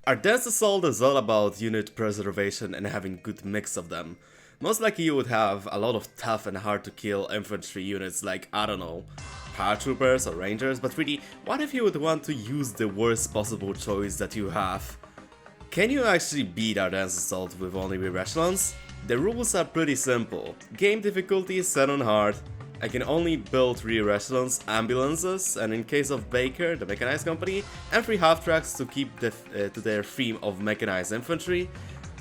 Ardennes Assault is all about unit preservation and having good mix of them. Most likely you would have a lot of tough and hard to kill infantry units like, I don't know, paratroopers or rangers, but really, what if you would want to use the worst possible choice that you have? Can you actually beat Ardennes Assault with only Rear Echelons? The rules are pretty simple. Game difficulty is set on hard. I can only build Rear Echelons, ambulances, and in case of Baker, the mechanized company, and 3 half-tracks to keep to their theme of mechanized infantry.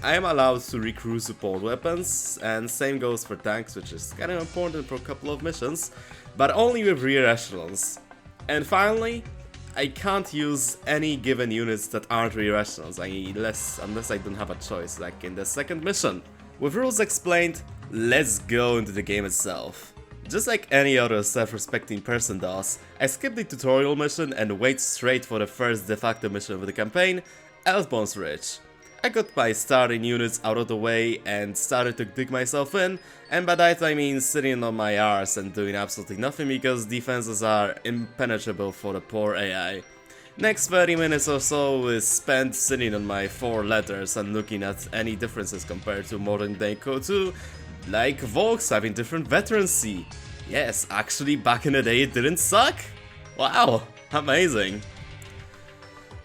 I am allowed to recruit support weapons, and same goes for tanks, which is kinda important for a couple of missions, but only with Rear Echelons. And finally, I can't use any given units that aren't Rear Echelons, unless I don't have a choice, like in the second mission. With rules explained, let's go into the game itself. Just like any other self-respecting person does, I skip the tutorial mission and wait straight for the first de facto mission of the campaign, Elsenborn's Ridge. I got my starting units out of the way and started to dig myself in, and by that I mean sitting on my arse and doing absolutely nothing because defenses are impenetrable for the poor AI. Next 30 minutes or so is spent sitting on my 4 letters and looking at any differences compared to modern day Coh2, like Volks having different veterancy. Yes, actually back in the day it didn't suck. Wow, amazing.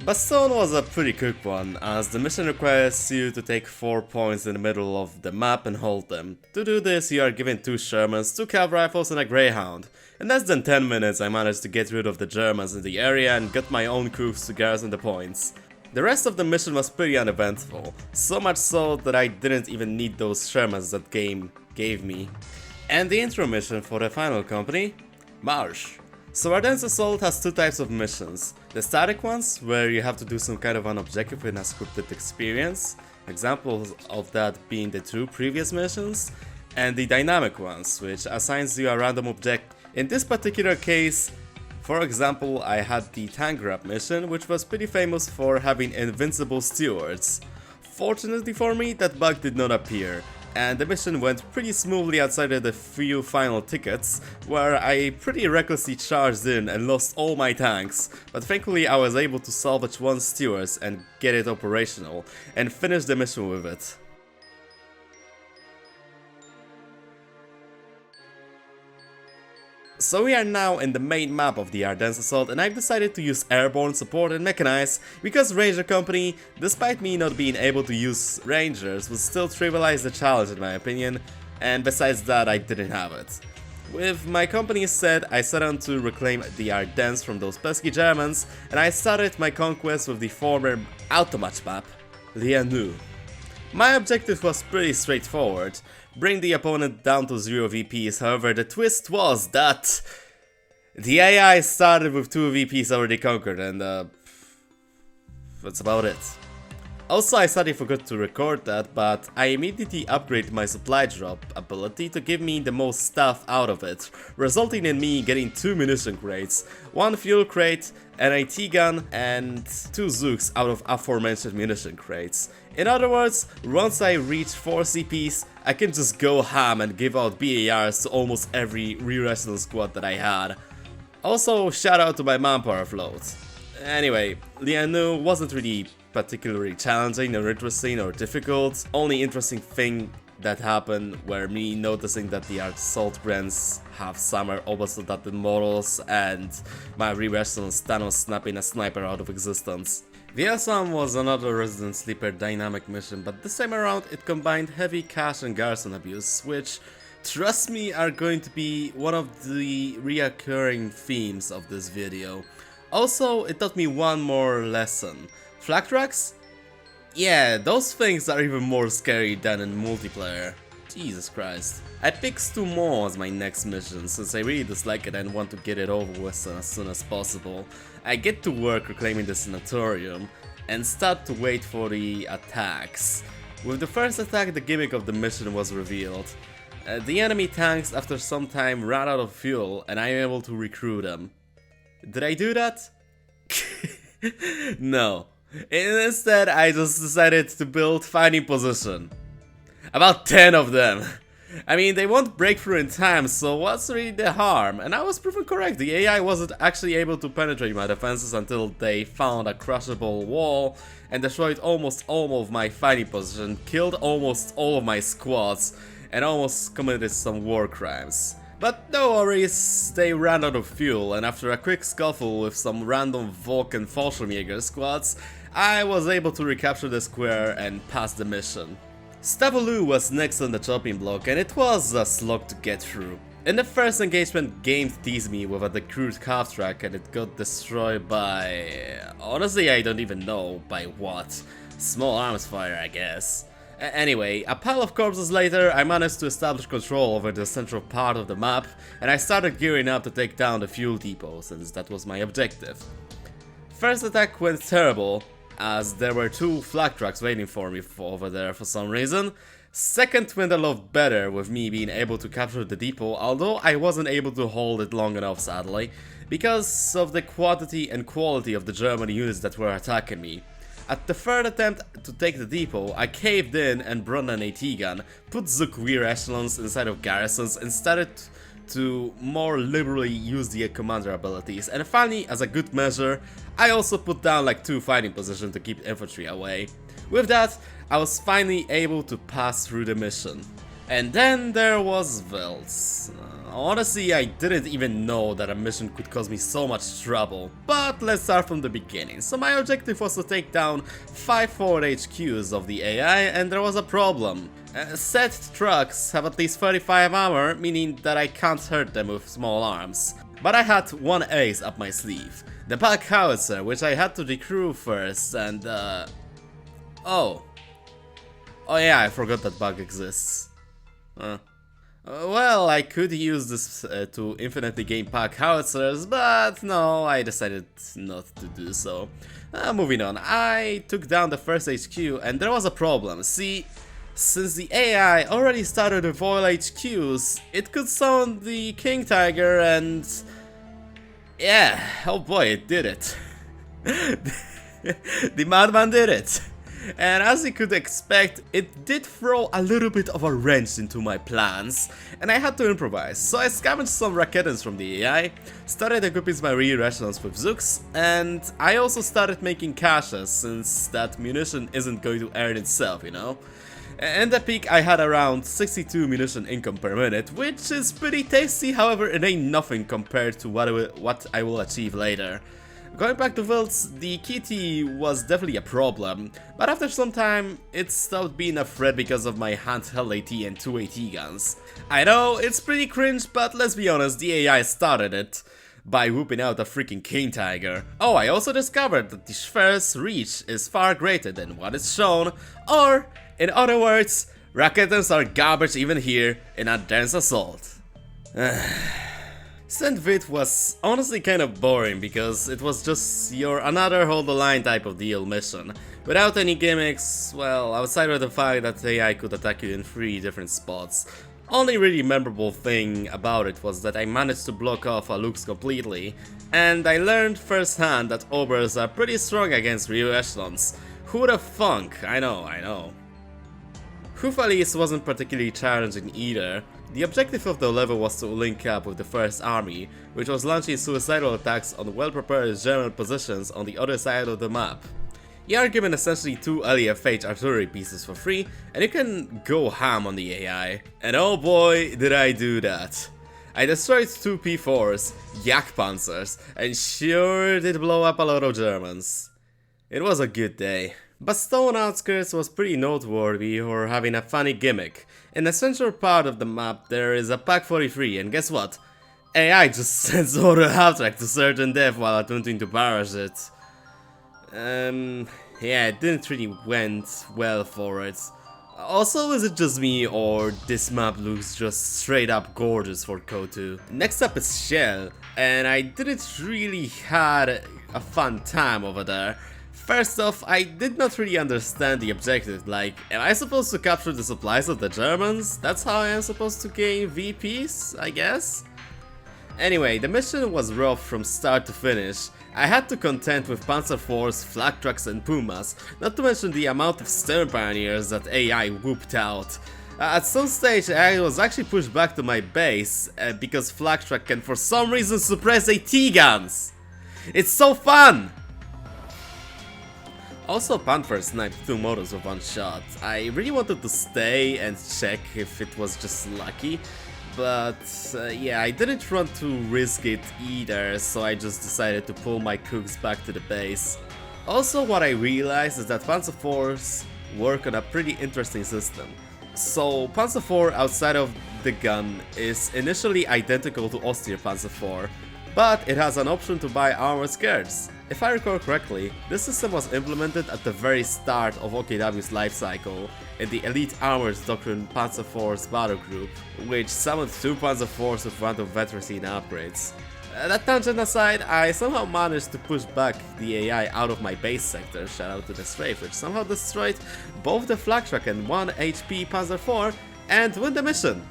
Bastogne was a pretty quick one, as the mission requires you to take 4 points in the middle of the map and hold them. To do this you are given 2 Shermans, 2 cav rifles and a Greyhound. In less than 10 minutes I managed to get rid of the Germans in the area and got my own Coh2's to garrison the points. The rest of the mission was pretty uneventful, so much so that I didn't even need those Shermans that game gave me. And the intro mission for the final company? Marche. So Ardennes Assault has 2 types of missions. The static ones, where you have to do some kind of an objective in a scripted experience, examples of that being the 2 previous missions, and the dynamic ones, which assigns you a random object. In this particular case, for example, I had the tank grab mission, which was pretty famous for having invincible stewards. Fortunately for me, that bug did not appear, and the mission went pretty smoothly outside of the few final tickets, where I pretty recklessly charged in and lost all my tanks, but thankfully I was able to salvage 1 steward and get it operational, and finish the mission with it. So we are now in the main map of the Ardennes Assault, and I've decided to use airborne support and mechanize, because Ranger Company, despite me not being able to use Rangers, would still trivialize the challenge in my opinion, and besides that I didn't have it. With my company set, I set on to reclaim the Ardennes from those pesky Germans, and I started my conquest with the former Automatch map, Lierneux. My objective was pretty straightforward, bring the opponent down to 0 VPs, however the twist was that the AI started with 2 VPs already conquered, and that's about it. Also, I sadly forgot to record that, but I immediately upgraded my supply drop ability to give me the most stuff out of it, resulting in me getting 2 munition crates, 1 fuel crate, an AT gun, and 2 Zooks out of aforementioned munition crates. In other words, once I reach 4 CPs, I can just go ham and give out BARs to almost every Rear Echelon squad that I had. Also, shout out to my manpower float. Anyway, Lierneux wasn't really particularly challenging or interesting or difficult. Only interesting thing that happened were me noticing that the assault brands have summer oversoldated models and my Rear Echelon Thanos snapping a sniper out of existence. Vielsalm was another Resident Sleeper dynamic mission, but this time around it combined heavy cash and garrison abuse, which, trust me, are going to be one of the reoccurring themes of this video. Also, it taught me one more lesson. Flak tracks? Yeah, those things are even more scary than in multiplayer. Jesus Christ. I picked Stoumont as my next mission, since I really dislike it and want to get it over with as soon as possible. I get to work reclaiming the sanatorium, and start to wait for the attacks. With the first attack, the gimmick of the mission was revealed. The enemy tanks after some time ran out of fuel, and I am able to recruit them. Did I do that? No. Instead, I just decided to build fighting position. About 10 of them. I mean, they won't break through in time, so what's really the harm? And I was proven correct, the AI wasn't actually able to penetrate my defenses until they found a crushable wall and destroyed almost all of my fighting position, killed almost all of my squads, and almost committed some war crimes. But no worries, they ran out of fuel, and after a quick scuffle with some random Vulcan Fallschirmjäger squads, I was able to recapture the square and pass the mission. Stavelot was next on the chopping block, and it was a slog to get through. In the first engagement, Game teased me with a decrewed calf track and it got destroyed by... honestly, I don't even know by what. Small arms fire, I guess. Anyway, a pile of corpses later, I managed to establish control over the central part of the map, and I started gearing up to take down the fuel depot, since that was my objective. First attack went terrible, as there were 2 flak trucks waiting for me over there for some reason. Second went a lot better, with me being able to capture the depot, although I wasn't able to hold it long enough sadly, because of the quantity and quality of the German units that were attacking me. At the third attempt to take the depot, I caved in and brought an AT gun, put Zook Rear Echelons inside of garrisons and started to more liberally use the commander abilities, and finally, as a good measure, I also put down like 2 fighting positions to keep infantry away. With that, I was finally able to pass through the mission. And then there was Wiltz. Honestly, I didn't even know that a mission could cause me so much trouble. But let's start from the beginning. So my objective was to take down 5 forward HQs of the AI, and there was a problem. Said trucks have at least 35 armor, meaning that I can't hurt them with small arms. But I had one ace up my sleeve. The Pack Howitzer, which I had to decrew first, and Oh yeah, I forgot that bug exists. Well, I could use this to infinitely gain Pack Howitzers, but no, I decided not to do so. Moving on, I took down the first HQ, and there was a problem. See, since the AI already started with oil HQs, it could summon the King Tiger, and yeah, oh boy, it did it. The madman did it. And as you could expect, it did throw a little bit of a wrench into my plans, and I had to improvise. So I scavenged some Raketens from the AI, started equipping my Rear Echelons with Zooks, and I also started making caches, since that munition isn't going to earn itself, you know? In the peak I had around 62 munition income per minute, which is pretty tasty, however it ain't nothing compared to what I will achieve later. Going back to Wiltz, the kitty was definitely a problem, but after some time it stopped being a threat because of my handheld AT and 2 AT guns. I know, it's pretty cringe, but let's be honest, the AI started it by whooping out a freaking King Tiger. Oh, I also discovered that the Schwer's reach is far greater than what is shown, or, in other words, Raketens are garbage even here in Ardennes Assault. St.Vith was honestly kind of boring because it was just your another hold the line type of deal mission. Without any gimmicks, well, outside of the fact that AI could attack you in 3 different spots. Only really memorable thing about it was that I managed to block off a Lux completely, and I learned firsthand that Obers are pretty strong against Rear Echelons. Who the funk? I know. Houffalize wasn't particularly challenging either. The objective of the level was to link up with the First Army, which was launching suicidal attacks on well-prepared German positions on the other side of the map. You are given essentially 2 LEFH artillery pieces for free, and you can go ham on the AI. And oh boy, did I do that. I destroyed 2 P4s, Jagdpanzers, and sure did blow up a lot of Germans. It was a good day. Bastogne Outskirts was pretty noteworthy for having a funny gimmick. In the central part of the map there is a Pack 43, and guess what? AI just sends auto half-track to certain death while attempting to barrage it. Yeah, it didn't really went well for it. Also, is it just me, or this map looks just straight up gorgeous for Coh2? Next up is Cielle, and I didn't really had a fun time over there. First off, I did not really understand the objective, like, am I supposed to capture the supplies of the Germans? That's how I am supposed to gain VPs, I guess? Anyway, the mission was rough from start to finish. I had to contend with Panzer IVs, flak trucks and Pumas, not to mention the amount of stern pioneers that AI whooped out. At some stage I was actually pushed back to my base because Flaktrack can for some reason suppress AT guns. It's so fun! Also, Panther sniped 2 motors with 1 shot. I really wanted to stay and check if it was just lucky, but yeah, I didn't want to risk it either, so I just decided to pull my Coh2's back to the base. Also, what I realized is that Panzer IVs work on a pretty interesting system. So, Panzer IV outside of the gun is initially identical to Austrian Panzer IV, but it has an option to buy armored skirts. If I recall correctly, this system was implemented at the very start of OKW's life cycle in the Elite Armored Doctrine Panzer IV's battle group, which summoned 2 Panzer IVs with random veteran upgrades. That tangent aside, I somehow managed to push back the AI out of my base sector, shout out to the strafe, which somehow destroyed both the Flaktrack and 1 HP Panzer IV and win the mission.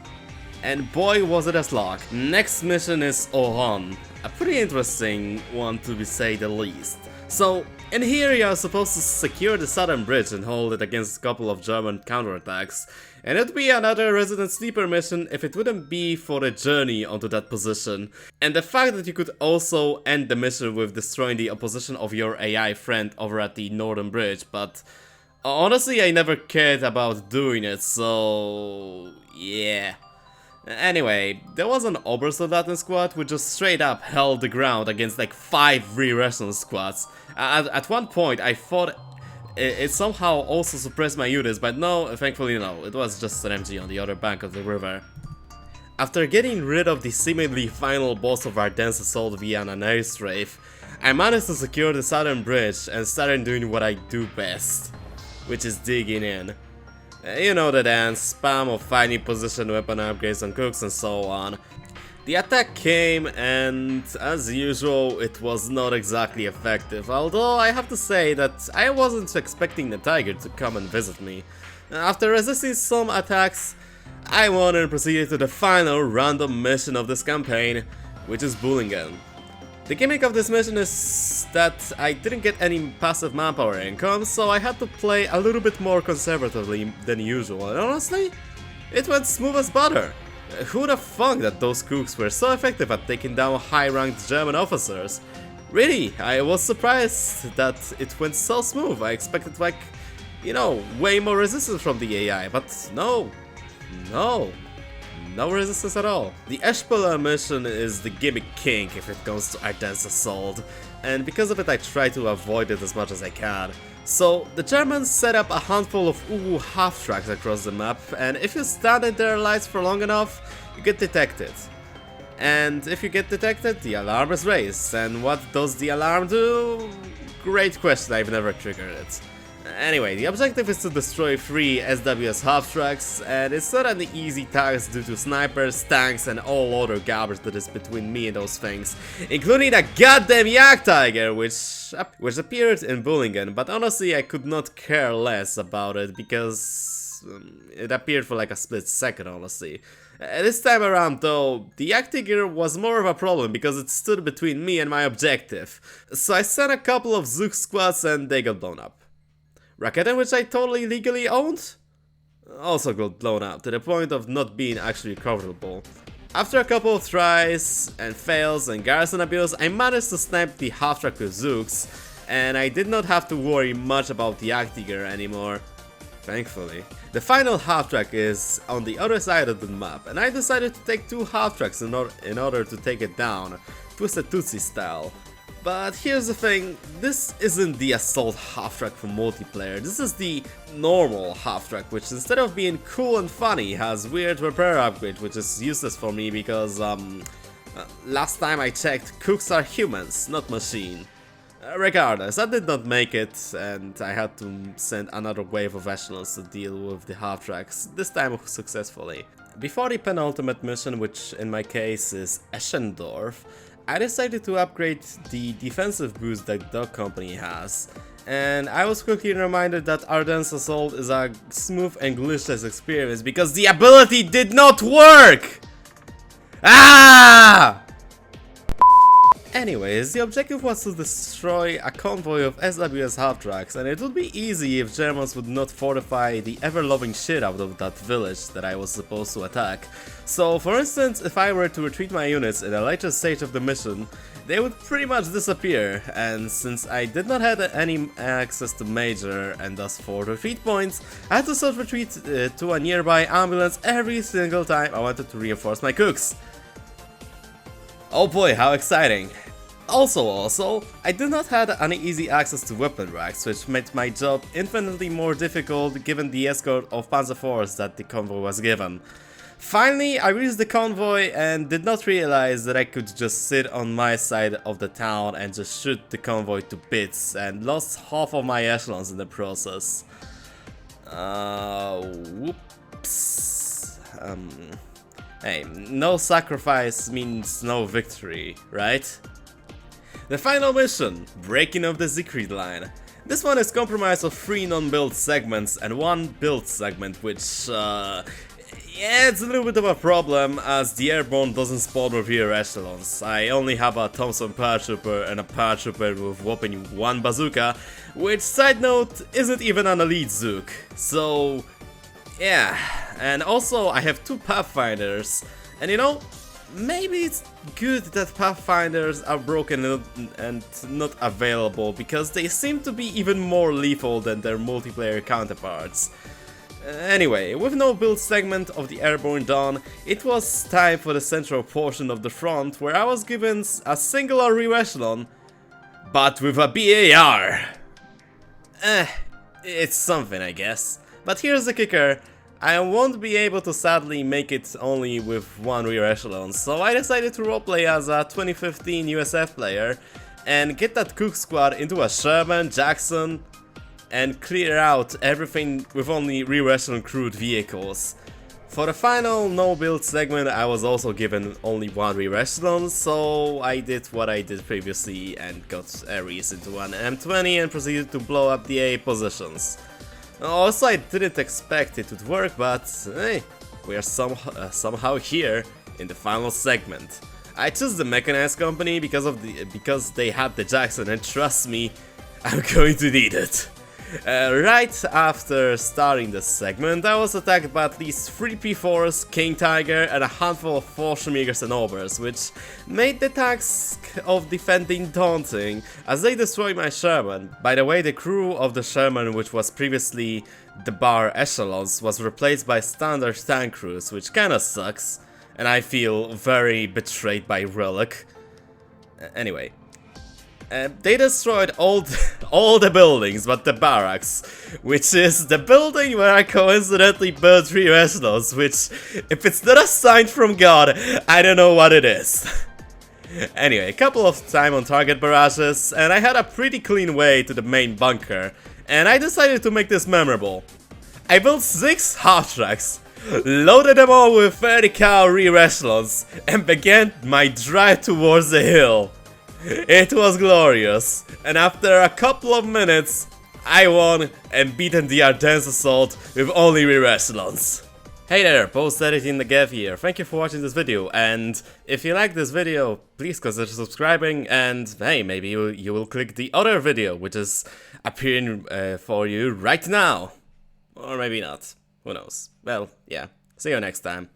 And boy was it a slog. Next mission is Ouren, a pretty interesting one to say the least. So, in here you are supposed to secure the southern bridge and hold it against a couple of German counterattacks. And it'd be another Resident Sleeper mission if it wouldn't be for the journey onto that position. And the fact that you could also end the mission with destroying the opposition of your AI friend over at the northern bridge, but honestly I never cared about doing it, so yeah. Anyway, there was an Obersoldaten squad which just straight up held the ground against like 5 Rear Echelons squads. At one point I thought it somehow also suppressed my units, but no, thankfully no, it was just an MG on the other bank of the river. After getting rid of the seemingly final boss of Ardennes assault via an airstrafe, I managed to secure the southern bridge and started doing what I do best, which is digging in. You know the dance, spam of finding position, weapon upgrades on Coh2's and so on. The attack came and, as usual, it was not exactly effective, although I have to say that I wasn't expecting the tiger to come and visit me. After resisting some attacks, I won and proceeded to the final random mission of this campaign, which is Bullingen. The gimmick of this mission is that I didn't get any passive manpower income, so I had to play a little bit more conservatively than usual, and honestly, it went smooth as butter. Who'd have thought that those Coh2's were so effective at taking down high-ranked German officers? Really, I was surprised that it went so smooth. I expected, like, you know, way more resistance from the AI, but no resistance at all. The Espeler mission is the gimmick king if it comes to Ardennes assault, and because of it I try to avoid it as much as I can. So, the Germans set up a handful of Uwu half-tracks across the map, and if you stand in their lights for long enough, you get detected. And if you get detected, the alarm is raised, and what does the alarm do? Great question, I've never triggered it. Anyway, the objective is to destroy 3 SWS half-tracks, and it's not an easy task due to snipers, tanks, and all other garbage that is between me and those things, including a goddamn Jagdtiger, which appeared in Bullingen, but honestly I could not care less about it because it appeared for like a split second, honestly. This time around though, the Jagdtiger was more of a problem because it stood between me and my objective, so I sent a couple of Zook squads and they got blown up. Raketen, which I totally legally owned, also got blown up to the point of not being actually recoverable. After a couple of tries and fails and garrison abuse, I managed to snipe the half-track with Zooks, and I did not have to worry much about the Jagdtiger anymore, thankfully. The final half-track is on the other side of the map, and I decided to take 2 half-tracks in order to take it down, Twisted Tootsie style. But here's the thing, this isn't the assault half-track for multiplayer, this is the normal half-track, which instead of being cool and funny has weird repair upgrade, which is useless for me because last time I checked, Coh2's are humans, not machine. Regardless, I did not make it and I had to send another wave of echelons to deal with the half-tracks, this time successfully. Before the penultimate mission, which in my case is Eschdorf, I decided to upgrade the defensive boost that Dog Company has, and I was quickly reminded that Ardennes Assault is a smooth and glitchless experience because the ability did not work! Ah! Anyways, the objective was to destroy a convoy of SWS half-tracks, and it would be easy if Germans would not fortify the ever-loving shit out of that village that I was supposed to attack. So, for instance, if I were to retreat my units in a later stage of the mission, they would pretty much disappear, and since I did not have any access to Major and thus 4 retreat points, I had to self-retreat to a nearby ambulance every single time I wanted to reinforce my cooks. Oh boy, how exciting! Also, I did not have any easy access to weapon racks, which made my job infinitely more difficult given the escort of Panzer IVs that the convoy was given. Finally, I reached the convoy and did not realize that I could just sit on my side of the town and just shoot the convoy to bits, and lost half of my echelons in the process. Whoops. Hey, no sacrifice means no victory, right? The final mission, breaking of the Siegfrid line. This one is comprised of 3 non-build segments and 1 build segment, which, yeah, it's a little bit of a problem as the airborne doesn't spawn with rear echelons. I only have a Thompson paratrooper and a paratrooper with whopping 1 bazooka, which, side note, isn't even an elite Zook. So, yeah, and also I have 2 Pathfinders, and you know, maybe it's good that Pathfinders are broken and not available, because they seem to be even more lethal than their multiplayer counterparts. Anyway, with no build segment of the airborne done, it was time for the central portion of the front, where I was given a singular rear echelon, but with a BAR. It's something, I guess. But here's the kicker. I won't be able to sadly make it only with 1 rear echelon, so I decided to roleplay as a 2015 USF player and get that cook squad into a Sherman, Jackson, and clear out everything with only rear echelon crewed vehicles. For the final no build segment, I was also given only 1 rear echelon, so I did what I did previously and got Ares into an M20 and proceeded to blow up the A positions. Also, I didn't expect it would work, but hey, we are somehow here in the final segment. I chose the mechanized company because they had the Jackson, and trust me, I'm going to need it. Right after starting this segment, I was attacked by at least 3 P4s, King Tiger, and a handful of Fallschirmjägers and Obers, which made the task of defending daunting, as they destroyed my Sherman. By the way, the crew of the Sherman, which was previously the bar echelons, was replaced by standard tank crews, which kinda sucks, and I feel very betrayed by Relic. Anyway. They destroyed all the buildings but the barracks, which is the building where I coincidentally built 3 echelons, which, if it's not a sign from God, I don't know what it is. Anyway, a couple of time on target barrages, and I had a pretty clean way to the main bunker, and I decided to make this memorable. I built 6 half-tracks, loaded them all with 30 cal rear echelons, and began my drive towards the hill. It was glorious, and after a couple of minutes, I won and beaten the Ardennes assault with only rear echelons. Hey there, post-editing the Gav here. Thank you for watching this video, and if you like this video, please consider subscribing, and hey, maybe you will click the other video, which is appearing for you right now. Or maybe not. Who knows? Well, yeah. See you next time.